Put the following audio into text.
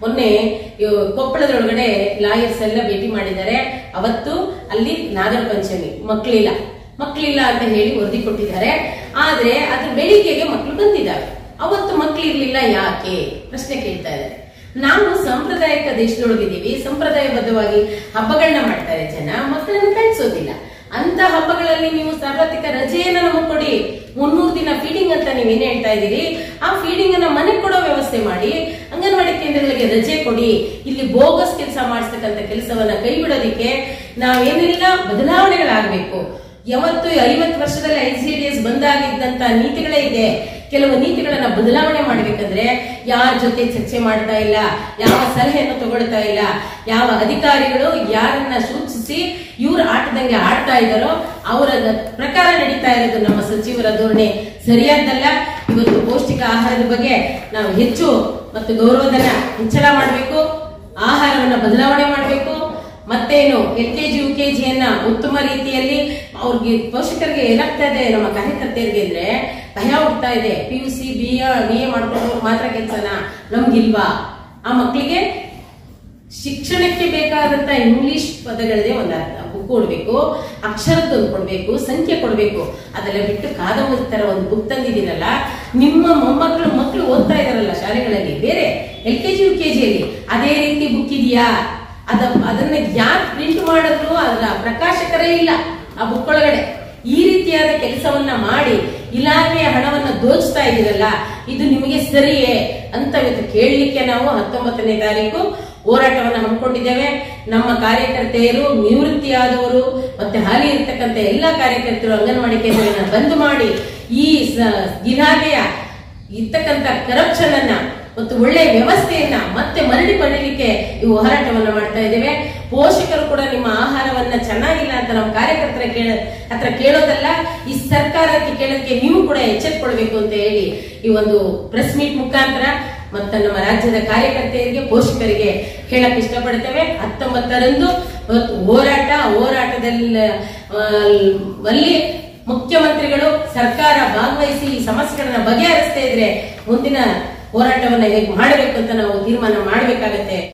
ಮೊನ್ನೆ ಕೊಪ್ಪಳದೊಳಗಡೆ ಲಾಯರ್ಸ್ ಎಲ್ಲ ಭೇಟಿ ಮಾಡಿದ್ದಾರೆ. ಅವತ್ತು ಅಲ್ಲಿ ನಾಗರ ಪಂಚಮಿ, ಮಕ್ಕಳಿಲ್ಲ ಅಂತ ಹೇಳಿ ವರದಿ ಕೊಟ್ಟಿದ್ದಾರೆ. ಆದ್ರೆ ಅದ್ರ ಬೆಳಿಗ್ಗೆಗೆ ಮಕ್ಕಳು ಬಂದಿದ್ದಾವೆ. ಅವತ್ತು ಮಕ್ಕಳಿರ್ಲಿಲ್ಲ, ಯಾಕೆ ಪ್ರಶ್ನೆ ಕೇಳ್ತಾ ಇದ್ದಾರೆ. ನಾವು ಸಾಂಪ್ರದಾಯಿಕ ದೇಶದೊಳಗಿದ್ದೀವಿ, ಸಂಪ್ರದಾಯಬದ್ಧವಾಗಿ ಹಬ್ಬಗಳನ್ನ ಮಾಡ್ತಾರೆ ಜನ, ಮಕ್ಕಳನ್ನ ಕಳಿಸೋದಿಲ್ಲ. ಅಂತ ಹಬ್ಬಗಳಲ್ಲಿ ನೀವು ಸಾರ್ವತ್ರಿಕ ರಜೆಯನ್ನ ನಮಗೆ ಕೊಡಿ. 300 ದಿನ ಫೀಡಿಂಗ್ ಅಂತ ನೀವೇನ್ ಹೇಳ್ತಾ ಇದ್ದೀರಿ, ಆ ಫೀಡಿಂಗ್ ಅನ್ನ ಮನೆಗೆ ಕೊಡೋ ವ್ಯವಸ್ಥೆ ಮಾಡಿ, ಅಂಗನವಾಡಿ ಕೇಂದ್ರಗಳಿಗೆ ರಜೆ ಕೊಡಿ. ಇಲ್ಲಿ ಬೋಗಸ್ ಕೆಲಸ ಮಾಡಿಸ್ತಕ್ಕಂಥ ಕೆಲಸವನ್ನ ಕೈ ಬಿಡೋದಿಕ್ಕೆ ನಾವೇನೆಲ್ಲ ಬದಲಾವಣೆಗಳಾಗಬೇಕು. ಯಾವತ್ತು 50 ವರ್ಷದಲ್ಲಿ ICDS ಬಂದಾಗಿದ್ದಂತ ನೀತಿಗಳೇ ಇದೆ. ಕೆಲವು ನೀತಿಗಳನ್ನ ಬದಲಾವಣೆ ಮಾಡಬೇಕಂದ್ರೆ ಯಾರ ಜೊತೆ ಚರ್ಚೆ ಮಾಡ್ತಾ ಇಲ್ಲ, ಯಾವ ಸಲಹೆಯನ್ನು ತಗೊಳ್ತಾ ಇಲ್ಲ, ಯಾವ ಅಧಿಕಾರಿಗಳು ಯಾರನ್ನ ಸೂಚಿಸಿ ಇವ್ರ ಆಟದಂಗೆ ಆಡ್ತಾ ಇದ್ದಾರೋ ಅವರ ಪ್ರಕಾರ ನಡೀತಾ ಇರೋದು ನಮ್ಮ ಸಚಿವರ ಧೋರಣೆ ಸರಿಯಾದ್ದಲ್ಲ. ಇವತ್ತು ಪೌಷ್ಟಿಕ ಆಹಾರದ ಬಗ್ಗೆ ನಾವು ಹೆಚ್ಚು ಮತ್ತು ಗೌರವಧನ ಹೆಚ್ಚಳ ಮಾಡಬೇಕು, ಆಹಾರವನ್ನ ಬದಲಾವಣೆ ಮಾಡಬೇಕು. ಮತ್ತೇನು LKG UKGಯನ್ನ ಉತ್ತಮ ರೀತಿಯಲ್ಲಿ ಅವ್ರಿಗೆ ಪೋಷಕರಿಗೆ ಏನಾಗ್ತಾ ಇದೆ, ನಮ್ಮ ಕಾರ್ಯಕರ್ತೆಯರಿಗೆ ಅಂದ್ರೆ ಭಯ ಹುಡ್ತಾ ಇದೆ. PUC BA ಮಾಡ್ಕೊಂಡು ಮಾತ್ರ ಕೆಲಸನ ನಮ್ಗಿಲ್ವಾ? ಆ ಮಕ್ಕಳಿಗೆ ಶಿಕ್ಷಣಕ್ಕೆ ಬೇಕಾದಂತ ಇಂಗ್ಲಿಷ್ ಪದಗಳದೇ ಒಂದು ಬುಕ್ ಕೊಡ್ಬೇಕು, ಅಕ್ಷರದೊಂದು ಕೊಡ್ಬೇಕು, ಸಂಖ್ಯೆ ಕೊಡ್ಬೇಕು. ಅದೆಲ್ಲ ಬಿಟ್ಟು ಕಾದಂಬರಿ ತರ ಒಂದು ಬುಕ್ ತಂದಿದ್ದೀರಲ್ಲ, ನಿಮ್ಮ ಮಕ್ಕಳು ಓದ್ತಾ ಇದಾರಲ್ಲ ಶಾಲೆಗಳಲ್ಲಿ, ಬೇರೆ LKG UKGಯಲ್ಲಿ ಅದೇ ರೀತಿ ಬುಕ್ ಇದೆಯಾ? ಅದನ್ನ ಯಾರು ಪ್ರಿಂಟ್ ಮಾಡಿದ್ರು ಅದರ ಪ್ರಕಾಶಕರೇ ಇಲ್ಲ ಆ ಬುಕ್ ಒಳಗಡೆ. ಈ ರೀತಿಯಾದ ಕೆಲಸವನ್ನ ಮಾಡಿ ಇಲಾಖೆಯ ಹಣವನ್ನ ದೋಚ್ತಾ ಇದ್ದೀರಲ್ಲ, ಇದು ನಿಮಗೆ ಸರಿಯೇ ಅಂತ ಇವತ್ತು ಕೇಳಲಿಕ್ಕೆ ನಾವು 19ನೇ ತಾರೀಕು ಹೋರಾಟವನ್ನ ಹಮ್ಮಿಕೊಂಡಿದ್ದೇವೆ. ನಮ್ಮ ಕಾರ್ಯಕರ್ತೆಯರು, ನಿವೃತ್ತಿಯಾದವರು ಮತ್ತೆ ಹಾಲಿ ಇರ್ತಕ್ಕಂಥ ಎಲ್ಲಾ ಕಾರ್ಯಕರ್ತರು ಅಂಗನವಾಡಿ ಕೇಂದ್ರಗಳನ್ನ ಬಂದ್ ಮಾಡಿ ಈ ಇಲಾಖೆಯ ಇರ್ತಕ್ಕಂಥ ಕರಪ್ಷನ್ ಅನ್ನ ಮತ್ತು ಒಳ್ಳೆಯ ವ್ಯವಸ್ಥೆಯನ್ನ ಮತ್ತೆ ಮರಳಿ ಪಡೆಯಲಿಕ್ಕೆ ಈ ಹೋರಾಟವನ್ನ ಮಾಡ್ತಾ ಇದ್ದೇವೆ. ಪೋಷಕರು ಕೂಡ ನಿಮ್ಮ ಆಹಾರವನ್ನ ಚೆನ್ನಾಗಿಲ್ಲ ಅಂತ ನಮ್ಮ ಕಾರ್ಯಕರ್ತರ ಹತ್ರ ಕೇಳೋದಲ್ಲ, ಈ ಸರ್ಕಾರಕ್ಕೆ ಕೇಳೋದಕ್ಕೆ ನೀವು ಕೂಡ ಎಚ್ಚೆತ್ತುಕೊಳ್ಬೇಕು ಅಂತ ಹೇಳಿ ಈ ಒಂದು ಪ್ರೆಸ್ ಮೀಟ್ ಮುಖಾಂತರ ಮತ್ತೆ ನಮ್ಮ ರಾಜ್ಯದ ಕಾರ್ಯಕರ್ತೆಯರಿಗೆ, ಪೋಷಕರಿಗೆ ಹೇಳಕ್ ಇಷ್ಟಪಡ್ತೇವೆ. 19ರಂದು ಹೋರಾಟದಲ್ಲಿ ಮುಖ್ಯಮಂತ್ರಿಗಳು, ಸರ್ಕಾರ ಭಾಗವಹಿಸಿ ಈ ಸಮಸ್ಯೆಗಳನ್ನ ಬಗೆಹರಿಸದೇ ಇದ್ರೆ ಮುಂದಿನ ಹೋರಾಟವನ್ನ ಹೇಗೆ ಮಾಡಬೇಕು ಅಂತ ನಾವು ತೀರ್ಮಾನ ಮಾಡಬೇಕಾಗತ್ತೆ.